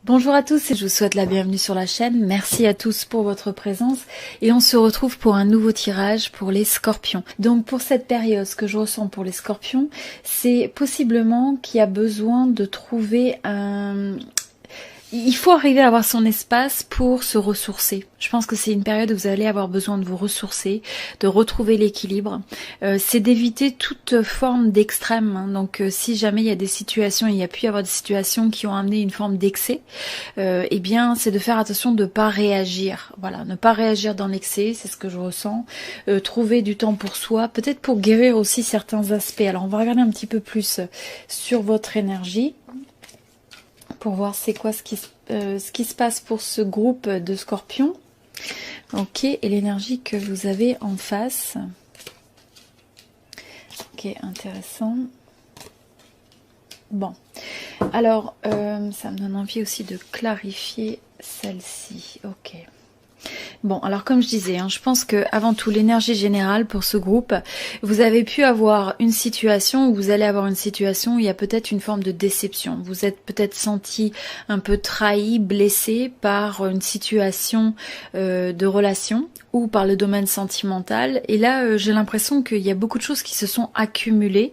Bonjour à tous et je vous souhaite la bienvenue sur la chaîne. Merci à tous pour votre présence et on se retrouve pour un nouveau tirage pour les scorpions. Donc pour cette période, ce que je ressens pour les scorpions, c'est possiblement qu'il y a besoin de trouver un... Il faut arriver à avoir son espace pour se ressourcer. Je pense que c'est une période où vous allez avoir besoin de vous ressourcer, de retrouver l'équilibre. C'est d'éviter toute forme d'extrême. Hein. Donc si jamais il y a des situations, il y a pu y avoir des situations qui ont amené une forme d'excès, eh bien c'est de faire attention de ne pas réagir. Voilà, ne pas réagir dans l'excès, c'est ce que je ressens. Trouver du temps pour soi, peut-être pour guérir aussi certains aspects. Alors on va regarder un petit peu plus sur votre énergie, pour voir c'est quoi ce qui se passe pour ce groupe de scorpions. Ok, et l'énergie que vous avez en face. Ok, intéressant. Bon, alors ça me donne envie aussi de clarifier celle-ci. Ok. Bon, alors comme je disais, je pense que avant tout l'énergie générale pour ce groupe, vous avez pu avoir une situation où vous allez avoir une situation où il y a peut-être une forme de déception. Vous êtes peut-être senti un peu trahi, blessé par une situation de relation ou par le domaine sentimental. Et là, j'ai l'impression qu'il y a beaucoup de choses qui se sont accumulées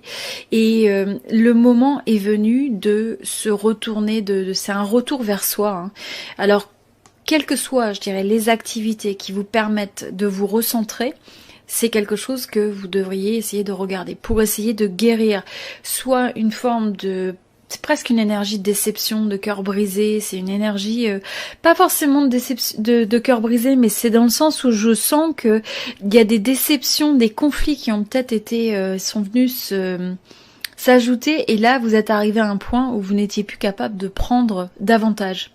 et le moment est venu de se retourner, c'est un retour vers soi. Hein. Alors, quelles que soient, je dirais, les activités qui vous permettent de vous recentrer, c'est quelque chose que vous devriez essayer de regarder pour essayer de guérir soit une forme de... C'est presque une énergie de déception, de cœur brisé, c'est une énergie, pas forcément de cœur brisé, mais c'est dans le sens où je sens que il y a des déceptions, des conflits qui ont peut-être été, sont venus s'ajouter, et là vous êtes arrivé à un point où vous n'étiez plus capable de prendre davantage.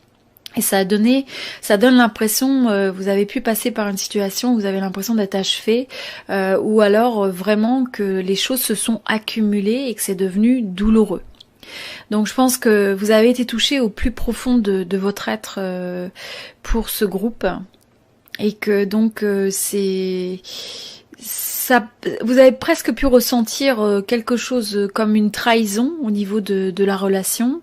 Et ça donne l'impression, vous avez pu passer par une situation où vous avez l'impression d'être achevé, ou alors vraiment que les choses se sont accumulées et que c'est devenu douloureux. Donc je pense que vous avez été touché au plus profond de votre être pour ce groupe, et que donc ça, vous avez presque pu ressentir quelque chose comme une trahison au niveau de la relation.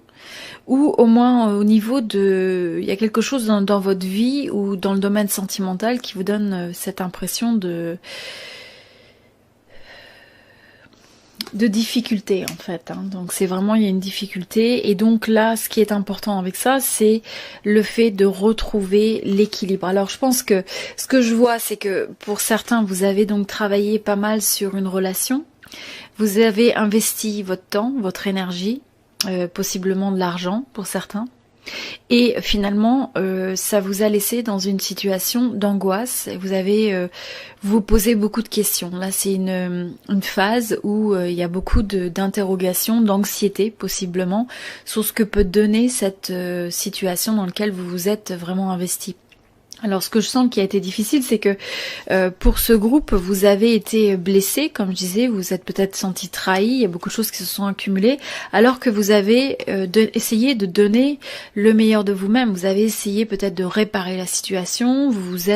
Ou au moins au niveau de... Il y a quelque chose dans votre vie ou dans le domaine sentimental qui vous donne cette impression de difficulté en fait. Hein. Donc c'est vraiment, il y a une difficulté. Et donc là, ce qui est important avec ça, c'est le fait de retrouver l'équilibre. Alors je pense que ce que je vois, c'est que pour certains, vous avez donc travaillé pas mal sur une relation. Vous avez investi votre temps, votre énergie. Possiblement de l'argent pour certains, et finalement ça vous a laissé dans une situation d'angoisse. Vous avez vous posez beaucoup de questions. Là c'est une phase où il y a beaucoup d'interrogations, d'anxiété possiblement sur ce que peut donner cette situation dans laquelle vous vous êtes vraiment investi. Alors ce que je sens qui a été difficile, c'est que pour ce groupe, vous avez été blessé, comme je disais, vous êtes peut-être senti trahi, il y a beaucoup de choses qui se sont accumulées, alors que vous avez essayé de donner le meilleur de vous-même. Vous avez essayé peut-être de réparer la situation, vous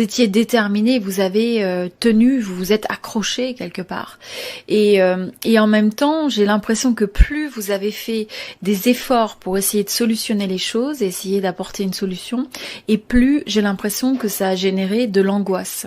étiez déterminé, vous avez tenu, vous vous êtes accroché quelque part. Et en même temps, j'ai l'impression que plus vous avez fait des efforts pour essayer de solutionner les choses, essayer d'apporter une solution, et plus j'ai l'impression que ça a généré de l'angoisse.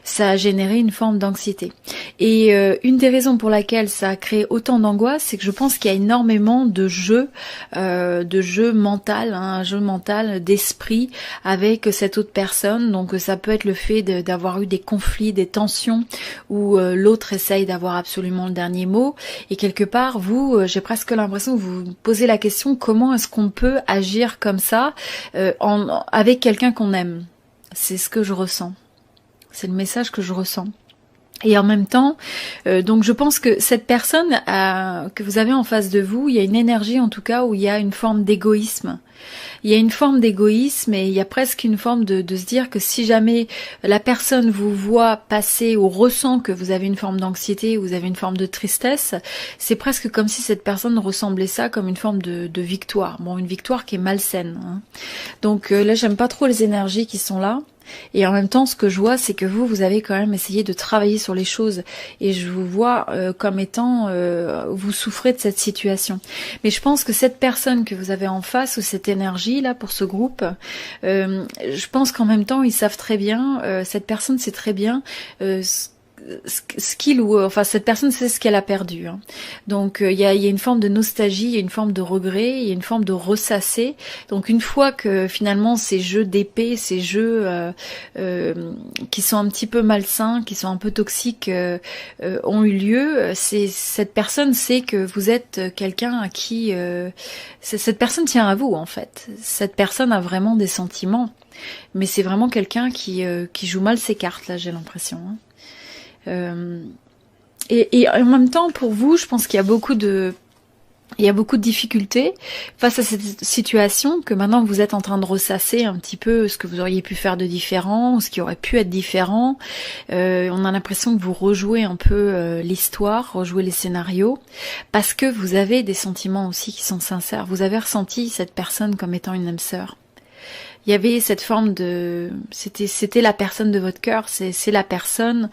Ça a généré une forme d'anxiété. Et une des raisons pour laquelle ça a créé autant d'angoisse, c'est que je pense qu'il y a énormément de jeu mental, un jeu mental d'esprit avec cette autre personne. Donc ça peut être le fait d'avoir eu des conflits, des tensions, où l'autre essaye d'avoir absolument le dernier mot. Et quelque part, vous, j'ai presque l'impression que vous vous posez la question, comment est-ce qu'on peut agir comme ça avec quelqu'un qu'on aime? C'est ce que je ressens. C'est le message que je ressens. Et en même temps, donc je pense que cette personne que vous avez en face de vous, il y a une énergie en tout cas où il y a une forme d'égoïsme. Il y a une forme d'égoïsme et il y a presque une forme de se dire que si jamais la personne vous voit passer ou ressent que vous avez une forme d'anxiété, vous avez une forme de tristesse, c'est presque comme si cette personne ressemblait ça comme une forme de victoire. Bon, une victoire qui est malsaine. Hein. Donc là, j'aime pas trop les énergies qui sont là. Et en même temps, ce que je vois, c'est que vous avez quand même essayé de travailler sur les choses. Et je vous vois comme étant, vous souffrez de cette situation. Mais je pense que cette personne que vous avez en face, ou cette énergie là pour ce groupe, je pense qu'en même temps, ils savent très bien, cette personne sait très bien ce qu'il ou enfin cette personne sait ce qu'elle a perdu, hein. Donc il y a une forme de nostalgie, il y a une forme de regret, il y a une forme de ressasser. Donc une fois que finalement ces jeux d'épée, ces jeux qui sont un petit peu malsains, qui sont un peu toxiques ont eu lieu, cette personne sait que vous êtes quelqu'un à qui cette personne tient à vous en fait. Cette personne a vraiment des sentiments, mais c'est vraiment quelqu'un qui joue mal ses cartes là, j'ai l'impression, hein. Et en même temps, pour vous, je pense qu'il y a beaucoup de difficultés face à cette situation, que maintenant vous êtes en train de ressasser un petit peu ce que vous auriez pu faire de différent, ou ce qui aurait pu être différent. On a l'impression que vous rejouez un peu l'histoire, rejouez les scénarios, parce que vous avez des sentiments aussi qui sont sincères. Vous avez ressenti cette personne comme étant une âme sœur. Il y avait cette forme de... C'était la personne de votre cœur, c'est la personne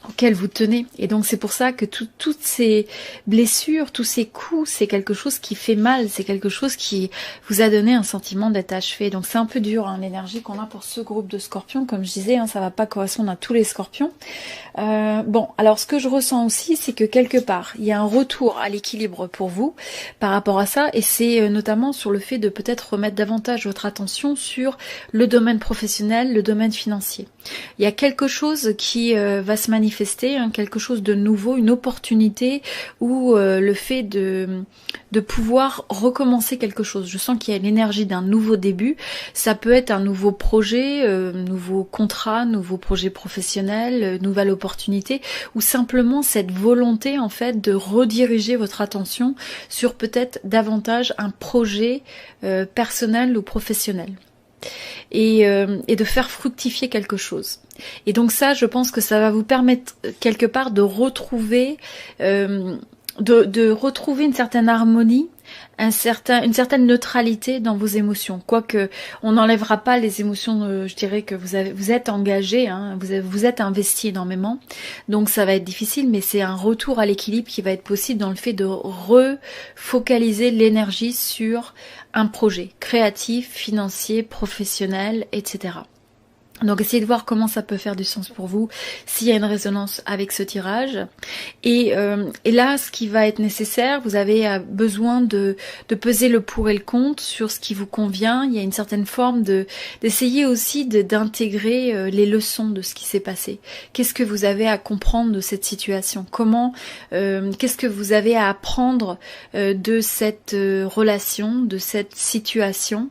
auquel vous tenez. Et donc c'est pour ça que toutes ces blessures, tous ces coups, c'est quelque chose qui fait mal, c'est quelque chose qui vous a donné un sentiment d'être achevé. Donc c'est un peu dur, hein, l'énergie qu'on a pour ce groupe de scorpions. Comme je disais, hein, ça va pas correspondre à tous les scorpions. Bon, alors ce que je ressens aussi, c'est que quelque part, il y a un retour à l'équilibre pour vous par rapport à ça, et c'est notamment sur le fait de peut-être remettre davantage votre attention sur le domaine professionnel, le domaine financier. Il y a quelque chose qui va se manifester, hein, quelque chose de nouveau, une opportunité, ou le fait de pouvoir recommencer quelque chose. Je sens qu'il y a l'énergie d'un nouveau début. Ça peut être un nouveau projet, nouveau contrat, nouveau projet professionnel, nouvelle opportunité, ou simplement cette volonté en fait de rediriger votre attention sur peut-être davantage un projet personnel ou professionnel. Et de faire fructifier quelque chose. Et donc ça, je pense que ça va vous permettre quelque part de retrouver retrouver une certaine harmonie, une certaine neutralité dans vos émotions. Quoique on n'enlèvera pas les émotions, je dirais que vous êtes engagé, hein, vous êtes investi énormément. Donc ça va être difficile, mais c'est un retour à l'équilibre qui va être possible dans le fait de refocaliser l'énergie sur un projet créatif, financier, professionnel, etc. Donc essayez de voir comment ça peut faire du sens pour vous, s'il y a une résonance avec ce tirage. Et là, ce qui va être nécessaire, vous avez besoin de peser le pour et le contre sur ce qui vous convient. Il y a une certaine forme d'essayer aussi d'intégrer les leçons de ce qui s'est passé. Qu'est-ce que vous avez à comprendre de cette situation? Qu'est-ce que vous avez à apprendre de cette relation, de cette situation?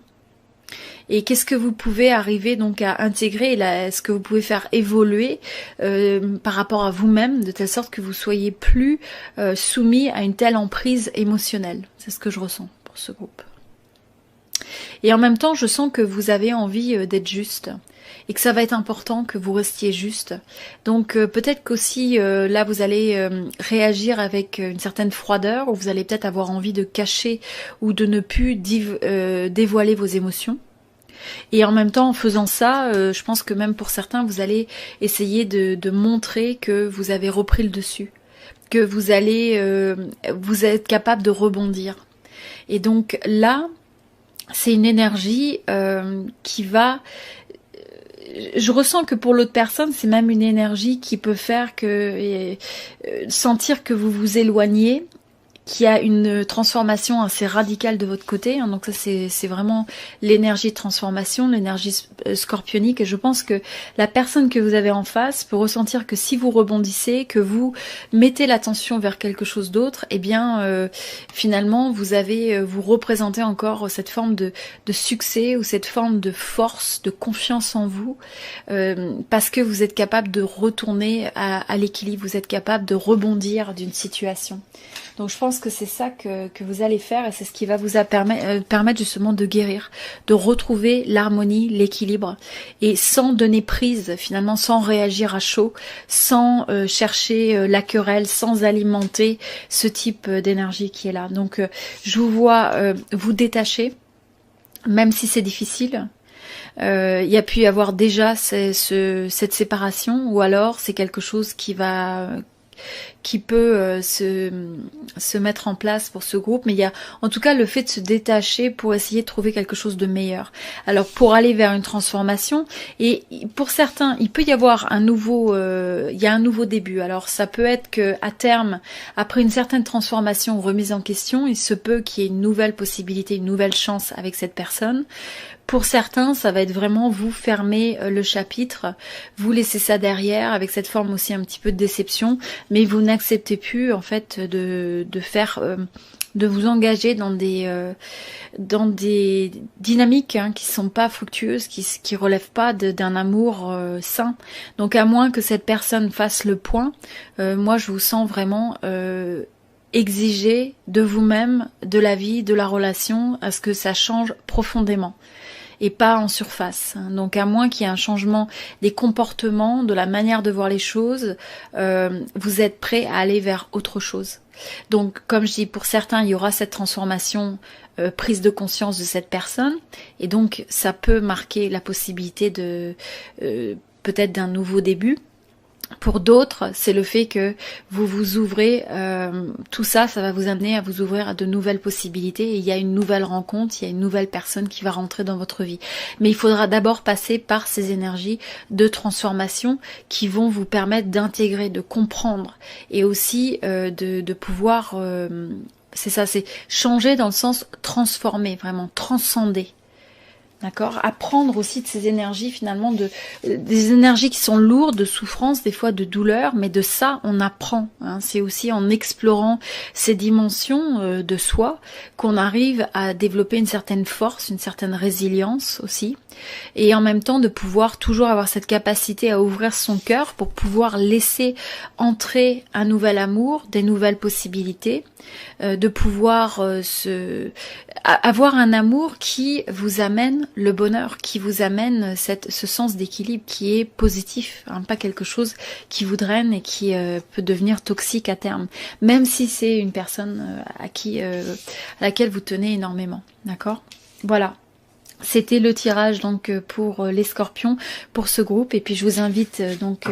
Et qu'est-ce que vous pouvez arriver donc à intégrer, ce que vous pouvez faire évoluer par rapport à vous-même, de telle sorte que vous soyez plus soumis à une telle emprise émotionnelle. C'est ce que je ressens pour ce groupe. Et en même temps, je sens que vous avez envie d'être juste, et que ça va être important que vous restiez juste. Donc peut-être qu'aussi là vous allez réagir avec une certaine froideur, ou vous allez peut-être avoir envie de cacher ou de ne plus dévoiler vos émotions. Et en même temps, en faisant ça, je pense que même pour certains, vous allez essayer de montrer que vous avez repris le dessus, que vous êtes capable de rebondir. Et donc là, c'est une énergie qui va... Je ressens que pour l'autre personne, c'est même une énergie qui peut faire que sentir que vous vous éloignez, qu'il y a une transformation assez radicale de votre côté, hein. Donc ça c'est vraiment l'énergie de transformation, l'énergie scorpionique, et je pense que la personne que vous avez en face peut ressentir que si vous rebondissez, que vous mettez l'attention vers quelque chose d'autre, eh bien finalement vous représentez encore cette forme de succès, ou cette forme de force, de confiance en vous, parce que vous êtes capable de retourner à l'équilibre, vous êtes capable de rebondir d'une situation. Donc je pense que c'est ça que vous allez faire, et c'est ce qui va vous permettre justement de guérir, de retrouver l'harmonie, l'équilibre, et sans donner prise finalement, sans réagir à chaud, sans chercher la querelle, sans alimenter ce type d'énergie qui est là. Donc je vous vois vous détacher, même si c'est difficile. Il y a pu y avoir déjà cette séparation, ou alors c'est quelque chose qui peut se mettre en place pour ce groupe, mais il y a en tout cas le fait de se détacher pour essayer de trouver quelque chose de meilleur. Alors pour aller vers une transformation, et pour certains il peut y avoir un nouveau début. Alors ça peut être que à terme, après une certaine transformation ou remise en question, il se peut qu'il y ait une nouvelle possibilité, une nouvelle chance avec cette personne. Pour certains, ça va être vraiment vous fermer le chapitre, vous laissez ça derrière avec cette forme aussi un petit peu de déception, mais vous n'acceptez plus en fait de vous engager dans des dynamiques qui sont pas fructueuses, qui relèvent pas d'un amour sain. Donc à moins que cette personne fasse le point, moi je vous sens vraiment exiger de vous-même, de la vie, de la relation, à ce que ça change profondément et pas en surface. Donc à moins qu'il y ait un changement des comportements, de la manière de voir les choses, vous êtes prêt à aller vers autre chose. Donc comme je dis, pour certains il y aura cette transformation, prise de conscience de cette personne, et donc ça peut marquer la possibilité de peut-être d'un nouveau début. Pour d'autres, c'est le fait que vous vous ouvrez, tout ça, ça va vous amener à vous ouvrir à de nouvelles possibilités, et il y a une nouvelle rencontre, il y a une nouvelle personne qui va rentrer dans votre vie. Mais il faudra d'abord passer par ces énergies de transformation qui vont vous permettre d'intégrer, de comprendre, et aussi de pouvoir, c'est ça, c'est changer dans le sens transformer, vraiment transcender. D'accord. Apprendre aussi de ces énergies finalement, des énergies qui sont lourdes de souffrance, des fois de douleur, mais de ça on apprend. C'est aussi en explorant ces dimensions de soi qu'on arrive à développer une certaine force, une certaine résilience aussi, et en même temps de pouvoir toujours avoir cette capacité à ouvrir son cœur pour pouvoir laisser entrer un nouvel amour, des nouvelles possibilités, de pouvoir avoir un amour qui vous amène le bonheur, qui vous amène ce sens d'équilibre qui est positif, pas quelque chose qui vous draine et qui peut devenir toxique à terme, même si c'est une personne à laquelle vous tenez énormément. D'accord ? Voilà. C'était le tirage donc pour les scorpions, pour ce groupe, et puis je vous invite donc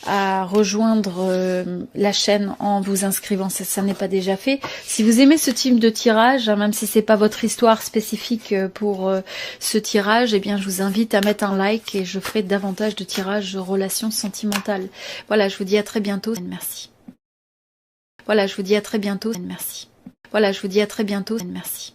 à rejoindre la chaîne en vous inscrivant si ça n'est pas déjà fait. Si vous aimez ce type de tirage, même si c'est pas votre histoire spécifique pour ce tirage, eh bien je vous invite à mettre un like et je ferai davantage de tirages de relations sentimentales. Voilà, je vous dis à très bientôt. Merci. Voilà, je vous dis à très bientôt. Merci. Voilà, je vous dis à très bientôt. Merci.